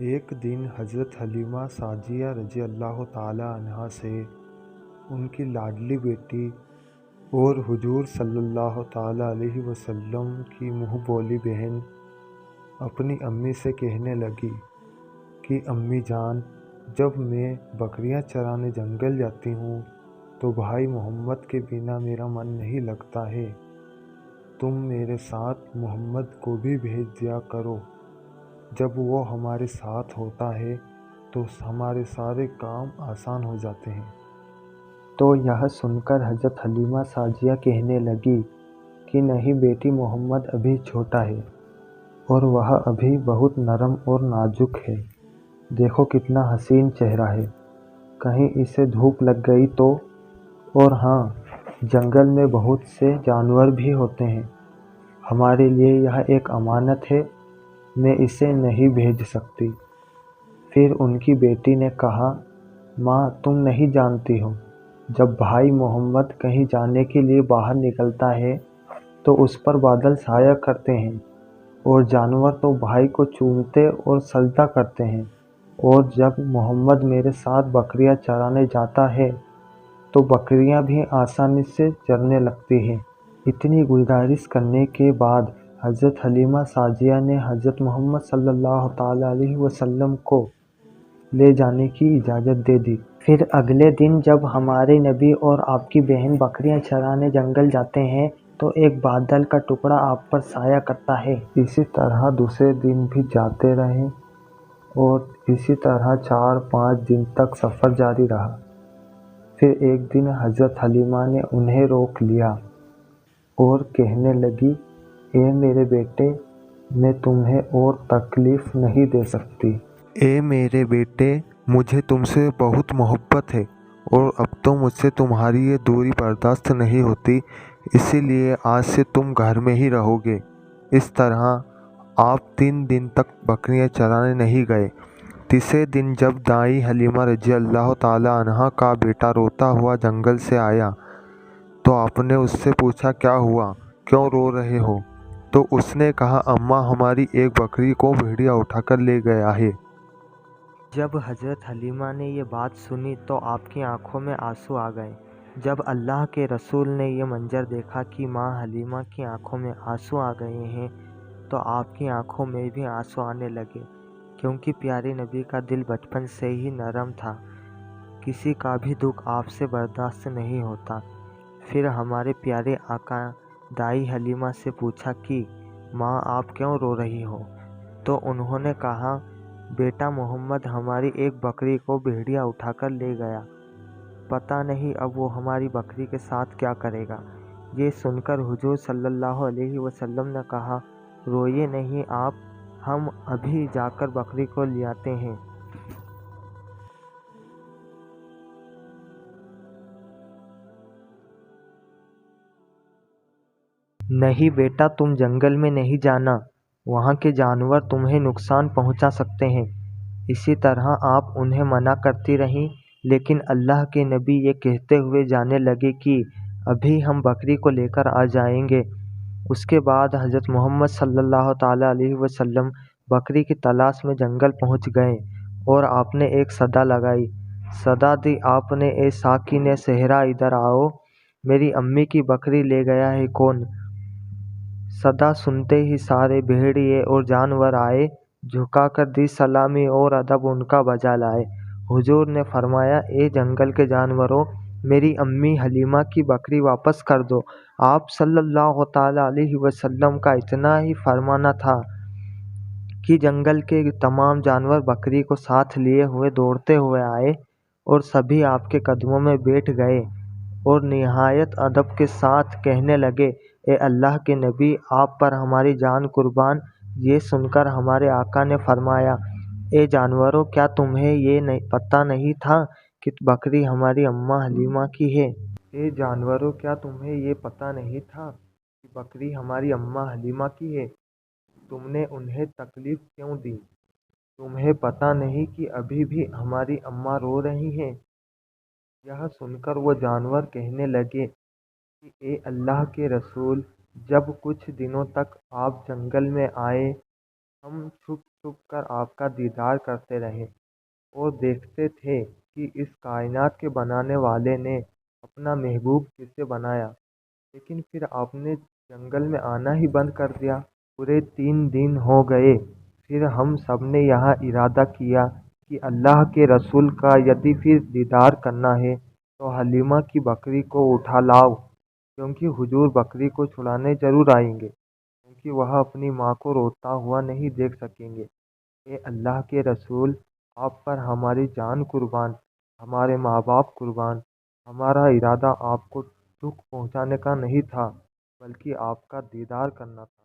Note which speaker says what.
Speaker 1: ایک دن حضرت حلیمہ سعدیہ رضی اللہ تعالی عنہا سے ان کی لاڈلی بیٹی اور حضور صلی اللہ تعالی علیہ وسلم کی منہ بولی بہن اپنی امی سے کہنے لگی کہ امی جان، جب میں بکریاں چرانے جنگل جاتی ہوں تو بھائی محمد کے بنا میرا من نہیں لگتا ہے۔ تم میرے ساتھ محمد کو بھی بھیج دیا کرو۔ جب وہ ہمارے ساتھ ہوتا ہے تو ہمارے سارے کام آسان ہو جاتے ہیں۔ تو یہ سن کر حضرت حلیمہ سعدیہ کہنے لگی کہ نہیں بیٹی، محمد ابھی چھوٹا ہے اور وہ ابھی بہت نرم اور نازک ہے۔ دیکھو کتنا حسین چہرہ ہے، کہیں اسے دھوپ لگ گئی تو؟ اور ہاں، جنگل میں بہت سے جانور بھی ہوتے ہیں، ہمارے لیے یہ ایک امانت ہے، میں اسے نہیں بھیج سکتی۔ پھر ان کی بیٹی نے کہا، ماں تم نہیں جانتی ہو، جب بھائی محمد کہیں جانے کے لیے باہر نکلتا ہے تو اس پر بادل سایہ کرتے ہیں اور جانور تو بھائی کو چومتے اور سجدہ کرتے ہیں، اور جب محمد میرے ساتھ بکریاں چرانے جاتا ہے تو بکریاں بھی آسانی سے چرنے لگتی ہیں۔ اتنی گزارش کرنے کے بعد حضرت حلیمہ سعدیہ نے حضرت محمد صلی اللہ تعالی علیہ وسلم کو لے جانے کی اجازت دے دی۔ پھر اگلے دن جب ہمارے نبی اور آپ کی بہن بکریاں چرانے جنگل جاتے ہیں تو ایک بادل کا ٹکڑا آپ پر سایہ کرتا ہے۔ اسی طرح دوسرے دن بھی جاتے رہے اور اسی طرح 4-5 دن تک سفر جاری رہا۔ پھر ایک دن حضرت حلیمہ نے انہیں روک لیا اور کہنے لگی، اے میرے بیٹے، میں تمہیں اور تکلیف نہیں دے سکتی۔ اے میرے بیٹے، مجھے تم سے بہت محبت ہے اور اب تو مجھ سے تمہاری یہ دوری برداشت نہیں ہوتی، اسی لیے آج سے تم گھر میں ہی رہو گے۔ اس طرح آپ 3 دن تک بکریاں چرانے نہیں گئے۔ تیسرے دن جب دائی حلیمہ رضی اللہ تعالی عنہا کا بیٹا روتا ہوا جنگل سے آیا تو آپ نے اس سے پوچھا، کیا ہوا، کیوں رو رہے ہو؟ تو اس نے کہا، اماں ہماری ایک بکری کو بھیڑیا اٹھا کر لے گیا ہے۔ جب حضرت حلیمہ نے یہ بات سنی تو آپ کی آنکھوں میں آنسو آ گئے۔ جب اللہ کے رسول نے یہ منظر دیکھا کہ ماں حلیمہ کی آنکھوں میں آنسو آ گئے ہیں تو آپ کی آنکھوں میں بھی آنسو آنے لگے، کیونکہ پیارے نبی کا دل بچپن سے ہی نرم تھا، کسی کا بھی دکھ آپ سے برداشت نہیں ہوتا۔ پھر ہمارے پیارے آقا دائی حلیمہ سے پوچھا کہ ماں آپ کیوں رو رہی ہو؟ تو انہوں نے کہا، بیٹا محمد ہماری ایک بکری کو بھیڑیا اٹھا کر لے گیا، پتہ نہیں اب وہ ہماری بکری کے ساتھ کیا کرے گا۔ یہ سن کر حضور صلی اللہ علیہ وسلم نے کہا، روئیے نہیں آپ، ہم ابھی جا کر بکری کو لاتے ہیں۔ نہیں بیٹا، تم جنگل میں نہیں جانا، وہاں کے جانور تمہیں نقصان پہنچا سکتے ہیں۔ اسی طرح آپ انہیں منع کرتی رہیں، لیکن اللہ کے نبی یہ کہتے ہوئے جانے لگے کہ ابھی ہم بکری کو لے کر آ جائیں گے۔ اس کے بعد حضرت محمد صلی اللہ تعالی علیہ وسلم بکری کی تلاش میں جنگل پہنچ گئے اور آپ نے ایک صدا لگائی، صدا دی آپ نے، اے ساکن صحرا ادھر آؤ، میری امی کی بکری لے گیا ہے کون؟ صدا سنتے ہی سارے بھیڑیے اور جانور آئے، جھکا کر دی سلامی اور ادب ان کا بجا لائے۔ حضور نے فرمایا، اے جنگل کے جانوروں، میری امی حلیمہ کی بکری واپس کر دو۔ آپ صلی اللہ تعالی علیہ وسلم کا اتنا ہی فرمانا تھا کہ جنگل کے تمام جانور بکری کو ساتھ لیے ہوئے دوڑتے ہوئے آئے اور سبھی آپ کے قدموں میں بیٹھ گئے اور نہایت ادب کے ساتھ کہنے لگے، اے اللہ کے نبی، آپ پر ہماری جان قربان۔ یہ سن کر ہمارے آقا نے فرمایا، اے جانوروں، کیا تمہیں یہ پتہ نہیں تھا کہ بکری ہماری اماں حلیمہ کی ہے؟ اے جانوروں، کیا تمہیں یہ پتہ نہیں تھا کہ بکری ہماری اماں حلیمہ کی ہے؟ تم نے انہیں تکلیف کیوں دی؟ تمہیں پتہ نہیں کہ ابھی بھی ہماری اماں رو رہی ہیں؟ یہ سن کر وہ جانور کہنے لگے کہ اے اللہ کے رسول، جب کچھ دنوں تک آپ جنگل میں آئے ہم چھپ چھپ کر آپ کا دیدار کرتے رہے اور دیکھتے تھے کہ اس کائنات کے بنانے والے نے اپنا محبوب کسے بنایا، لیکن پھر آپ نے جنگل میں آنا ہی بند کر دیا۔ پورے 3 دن ہو گئے، پھر ہم سب نے یہاں ارادہ کیا کہ اللہ کے رسول کا یدی پھر دیدار کرنا ہے تو حلیمہ کی بکری کو اٹھا لاؤ، کیونکہ حضور بکری کو چھڑانے ضرور آئیں گے، کیونکہ وہ اپنی ماں کو روتا ہوا نہیں دیکھ سکیں گے۔ اے اللہ کے رسول، آپ پر ہماری جان قربان، ہمارے ماں باپ قربان، ہمارا ارادہ آپ کو دکھ پہنچانے کا نہیں تھا، بلکہ آپ کا دیدار کرنا تھا۔